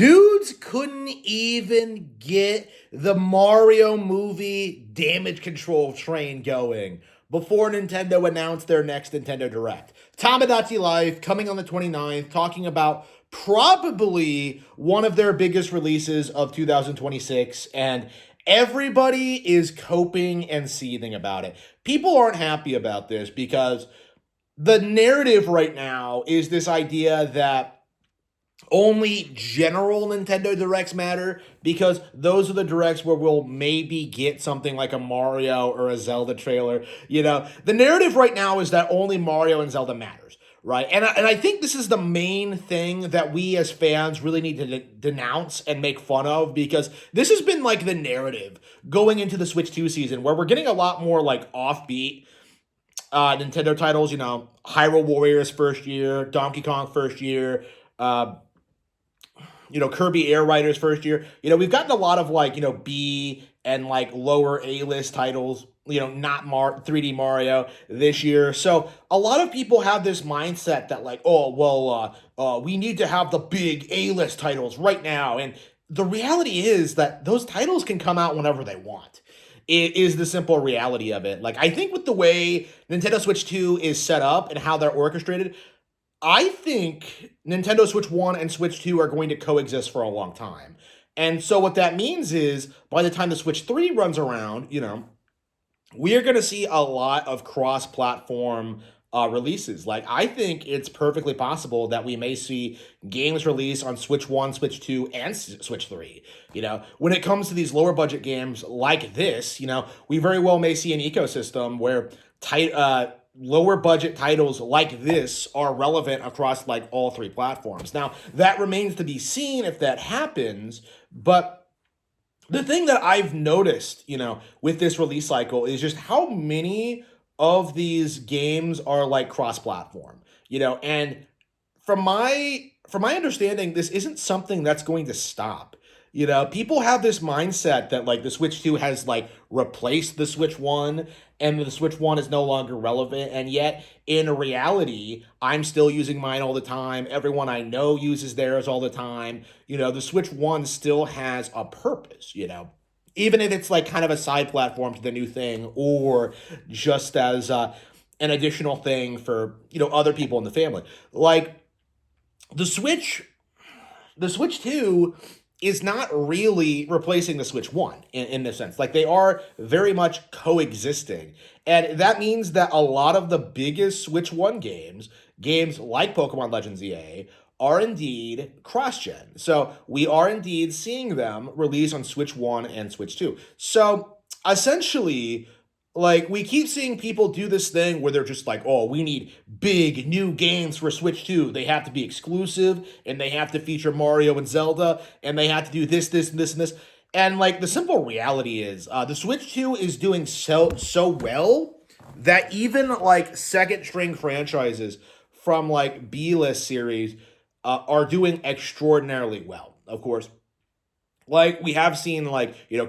Dudes couldn't even get the Mario movie damage control train going before Nintendo announced their next Nintendo Direct. Tomodachi Life coming on the 29th, talking about probably one of their biggest releases of 2026, and everybody is coping and seething about it. People aren't happy about this because the narrative right now is this idea that only general Nintendo Directs matter because those are the Directs where we'll maybe get something like a Mario or a Zelda trailer. The narrative right now is that only Mario and Zelda matters, right? And I think this is the main thing that we as fans really need to denounce and make fun of, because this has been like the narrative going into the Switch 2 season, where we're getting a lot more like offbeat Nintendo titles, Hyrule Warriors first year, Donkey Kong first year, Kirby Air Riders first year. We've gotten a lot of B and lower A-list titles, not 3D Mario this year. So a lot of people have this mindset that we need to have the big A-list titles right now. And the reality is that those titles can come out whenever they want. It is the simple reality of it. I think with the way Nintendo Switch 2 is set up and how they're orchestrated, I think Nintendo Switch 1 and Switch 2 are going to coexist for a long time. And so what that means is by the time the Switch 3 runs around, we are going to see a lot of cross-platform releases. I think it's perfectly possible that we may see games released on Switch 1, Switch 2, and Switch 3. When it comes to these lower budget games like this, we very well may see an ecosystem where lower budget titles like this are relevant across all three platforms. Now, that remains to be seen if that happens, but the thing that I've noticed, with this release cycle is just how many of these games are cross-platform, and from my understanding, this isn't something that's going to stop. People have this mindset that the Switch 2 has replaced the Switch 1 and the Switch 1 is no longer relevant. And yet in reality, I'm still using mine all the time. Everyone I know uses theirs all the time. The Switch 1 still has a purpose, even if it's kind of a side platform to the new thing, or just as an additional thing for, other people in the family. The Switch 2 is not really replacing the Switch 1 in this sense. They are very much coexisting. And that means that a lot of the biggest Switch 1 games like Pokemon Legends EA, are indeed cross-gen. So we are indeed seeing them release on Switch 1 and Switch 2. So essentially, we keep seeing people do this thing where they're just we need big new games for Switch 2. They have to be exclusive, and they have to feature Mario and Zelda, and they have to do this, and this. And, the simple reality is, the Switch 2 is doing so well that even, second-string franchises from, B-list series are doing extraordinarily well, of course. We have seen,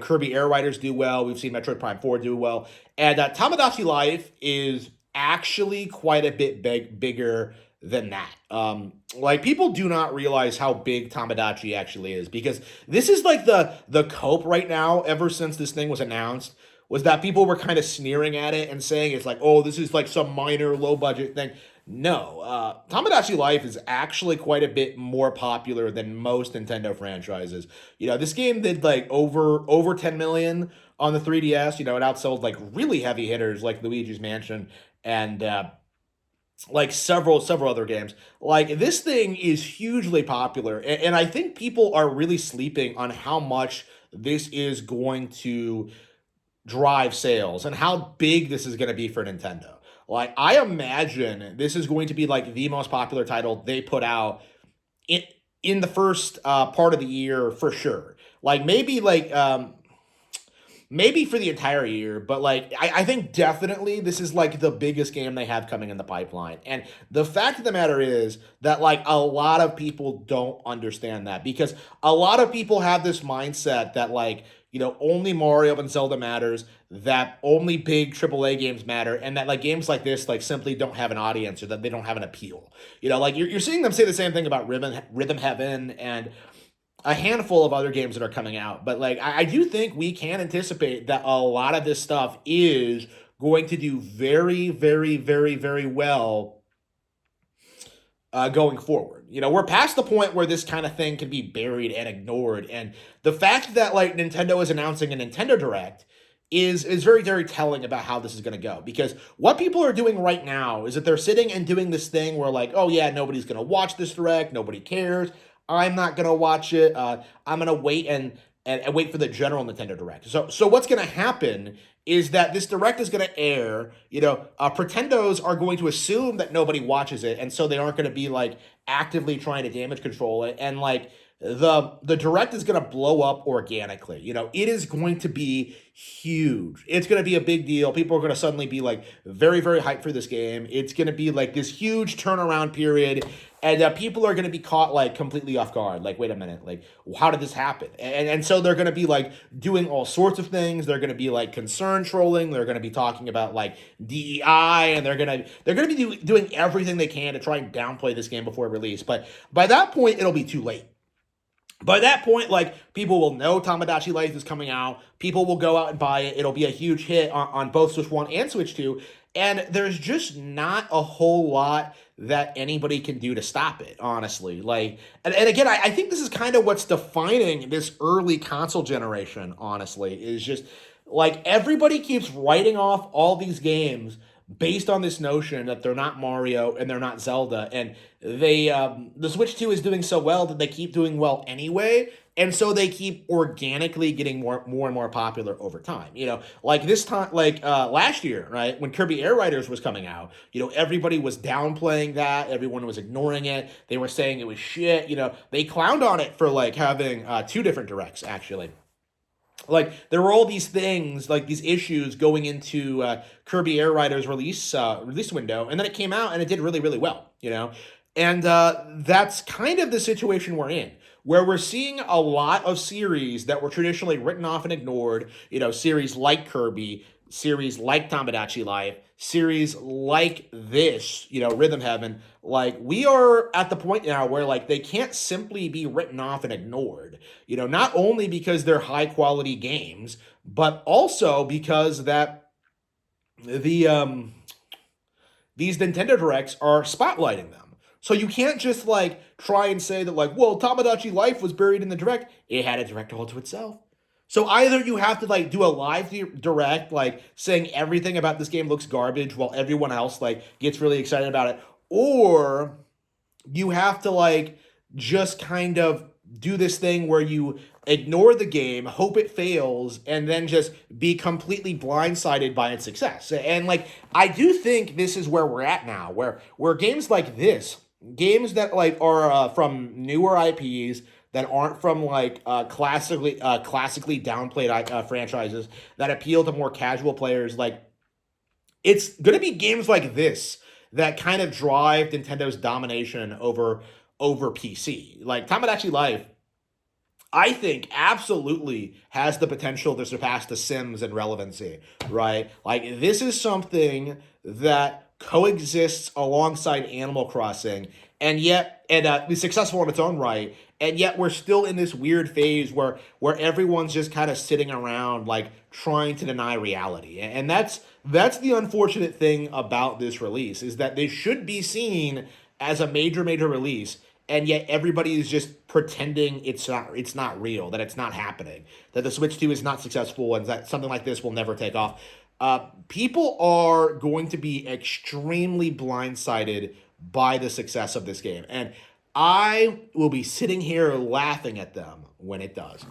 Kirby Air Riders do well. We've seen Metroid Prime 4 do well. And Tomodachi Life is actually quite a bit bigger than that. People do not realize how big Tomodachi actually is, because this is, the cope right now, ever since this thing was announced, was that people were kind of sneering at it and saying it's this is, some minor, low-budget thing. No, Tomodachi Life is actually quite a bit more popular than most Nintendo franchises. This game did over 10 million on the 3DS. It outsold really heavy hitters like Luigi's Mansion and several other games. This thing is hugely popular, and I think people are really sleeping on how much this is going to drive sales and how big this is going to be for Nintendo. I imagine this is going to be the most popular title they put out in the first part of the year for sure. Maybe for the entire year, but I think definitely this is the biggest game they have coming in the pipeline. And the fact of the matter is that a lot of people don't understand that, because a lot of people have this mindset that only Mario and Zelda matters, that only big AAA games matter, and that games like this simply don't have an audience, or that they don't have an appeal. You're seeing them say the same thing about Rhythm Heaven and a handful of other games that are coming out. But like I do think we can anticipate that a lot of this stuff is going to do very, very, very, very well going forward. You know, we're past the point where this kind of thing can be buried and ignored, and the fact that like Nintendo is announcing a Nintendo Direct is very, very telling about how this is going to go. Because what people are doing right now is that they're sitting and doing this thing where like, oh yeah, nobody's going to watch this Direct, nobody cares. I'm not going to watch it. I'm going to wait and wait for the general Nintendo Direct. So what's going to happen is that this Direct is going to air. You know, Pretendos are going to assume that nobody watches it, and so they aren't going to be like actively trying to damage control it, and like the Direct is going to blow up organically. You know, it is going to be huge. It's going to be a big deal. People are going to suddenly be like very, very hyped for this game. It's going to be like this huge turnaround period, and people are going to be caught like completely off guard. Like, wait a minute, like how did this happen? And so they're going to be like doing all sorts of things. They're going to be like concern trolling. They're going to be talking about like DEI, and they're going to be doing everything they can to try and downplay this game before release. But by that point, it'll be too late. By that point, like, people will know Tomodachi Life is coming out. People will go out and buy it. It'll be a huge hit on both Switch 1 and Switch 2. And there's just not a whole lot that anybody can do to stop it, honestly. Like, and again, I think this is kind of what's defining this early console generation, honestly, is just, like, everybody keeps writing off all these games based on this notion that they're not Mario and they're not Zelda, and the Switch 2 is doing so well that they keep doing well anyway, and so they keep organically getting more and more popular over time. You know, like this time, like last year, right, when Kirby Air Riders was coming out, you know, everybody was downplaying that, everyone was ignoring it, they were saying it was shit. You know, they clowned on it for like having two different directs actually. Like, there were all these things, like these issues going into Kirby Air Riders release window, and then it came out and it did really, really well, you know? And that's kind of the situation we're in, where we're seeing a lot of series that were traditionally written off and ignored, you know, series like Kirby, series like Tomodachi Life, series like this, you know, Rhythm Heaven. Like, we are at the point now where like they can't simply be written off and ignored, you know, not only because they're high quality games, but also because that these Nintendo Directs are spotlighting them. So you can't just like try and say that like, well, Tomodachi Life was buried in the Direct. It had a Direct all to itself. So either you have to like do a live Direct, like saying everything about this game looks garbage while everyone else like gets really excited about it, or you have to like just kind of do this thing where you ignore the game, hope it fails, and then just be completely blindsided by its success. And like, I do think this is where we're at now, where games like this, games that like are from newer IPs that aren't from like classically downplayed franchises that appeal to more casual players, like, it's gonna be games like this that kind of drive Nintendo's domination over PC. Like Tomodachi Life, I think absolutely has the potential to surpass The Sims in relevancy, right? Like, this is something that coexists alongside Animal Crossing, and yet, and be successful in its own right, and yet we're still in this weird phase where everyone's just kind of sitting around, like, trying to deny reality. And that's the unfortunate thing about this release, is that they should be seen as a major release, and yet everybody is just pretending it's not real, that it's not happening, that the Switch 2 is not successful, and that something like this will never take off. People are going to be extremely blindsided by the success of this game, and I will be sitting here laughing at them when it does.